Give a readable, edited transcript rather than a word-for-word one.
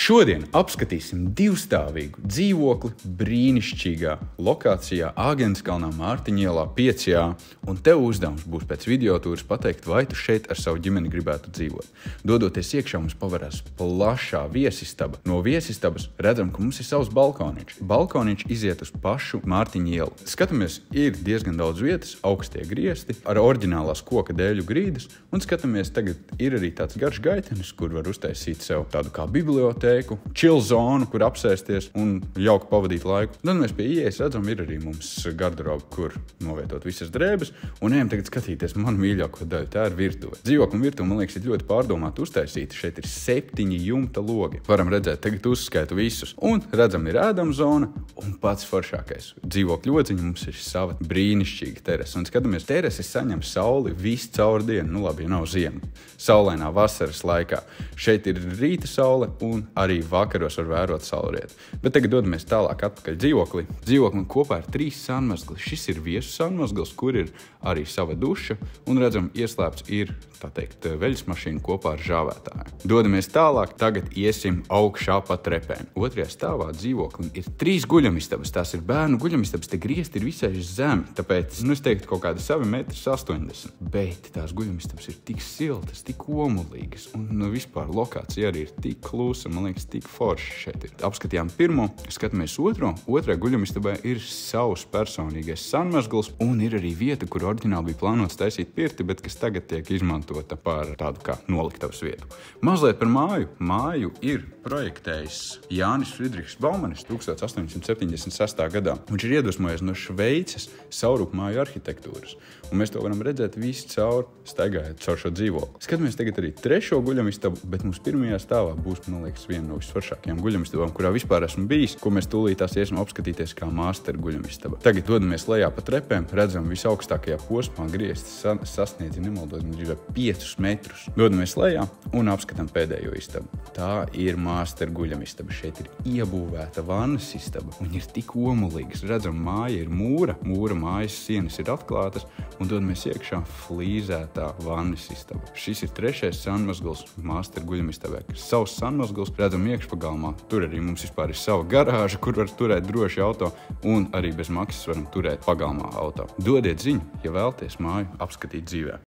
Šodien apskatīsim divstāvīgu dzīvokli brīnišķīgā lokācijā Āgenskalnā Mārtiņa ielā 5. Un tev uzdevums būs pēc videotūras pateikt, vai tu šeit ar savu ģimeni gribētu dzīvot. Dodoties iekšā, mums pavarās plašā viesistaba. No viesistabas redzam, ka mums ir savs balkoniņš. Balkoniņš iziet uz pašu Mārtiņa ielu. Skatāmies, ir diezgan daudz vietas, augstie griesti, ar oriģinālās koka dēļu grīdas, un skatāmies, tagad ir arī tāds garš gaitenis, kur var uztaisīt sev tādu kā bibliotēku, chill zonu, kur apsēsties un jauki pavadīt laiku. Tad mēs pie ieejas redzam, ir arī mums garderoba, kur novietot visas drēbes, un ejam tagad skatīties manu mīļāko daļu, tā ir virtuve. Dzīvokļa un virtuve, man liekas, ir ļoti pārdomāti uztaisīti. Šeit ir 7 jumta logi. Varam redzēt, tagad uzskaitu visus. Un redzam, ir ēdama zona, un pats foršākais. Dzīvokļa lodziņa mums ir sava brīnišķīga terasa. Un skatāmies, terasi saņem sauli visu caur dienu, ja nav ziema. Saulainā vasaras laikā. Šeit ir rīta saule un arī vakaros var vērot saulrietu. Bet tagad dodamies tālāk atpakaļ dzīvoklī. Dzīvoklim kopā ir 3 sanmazgli. Šis ir viesu sanmazgls, kur ir arī sava duša, un redzam, ieslēpts ir, tā teikt, veļas mašīna kopā ar žāvētāju. Dodamies tālāk, tagad iesim augšā pa trepēm. 2. stāvā dzīvoklim ir 3 guļamistabas. Tās ir bērnu guļamistabas, te griezti ir visai zemi, tāpēc, es teiktu, kaut kādi savi 1,80 m. Bet tās guļamistabas ir tik siltas, tik omulīgas, un vispār lokācija arī ir tik klusa, man liekas, tik forši šeit ir. Apskatījām pirmo, skatāmies otro. 2. guļamistabai ir savs personīgais sanmazgls, un ir arī vieta, kur oriģināli bija plānots taisīt pirti, bet kas tagad tiek izmantota par tādu kā noliktavas vietu. Mazliet par māju. Māju ir projektējis Jānis Friedrichs Baumanis 1876. gadā. Viņš ir iedvesmojies no Šveices saurupmāju arhitektūras. Un mēs to varam redzēt visu caur, staigājot caur šo dzīvokli. Skatāmies tagad arī 3. guļamistabu, bet mums 1. stāvā būs, man liekas, viena no visforšākajām guļamistabām, kurā vispār esmu bijis, ko mēs tūlītās iesim apskatīties kā master guļamistaba. Tagad dodamies lejā pa trepēm, redzam visaugstākajā posmā griezti sasniedz, ja nemaldos, 5 metrus. Dodamies lejā un apskatām pēdējo istabu. Tā ir master guļamistaba. Šeit ir iebūvēta vannas istaba un ir tik omulīgas. Redzam, māja ir mūra mājas sienas ir atklātas un dodamies iekšā flīzētā vannas istaba. Šis ir 3. sanmazgls master guļamistabai. Savs sanmazgls, redzam iekšpagalmā. Tur arī mums vispār ir sava garāža, kur var turēt droši auto un arī bez maksas varam turēt pagalmā auto. Dodiet ziņu, ja vēlaties māju apskatīt dzīvē.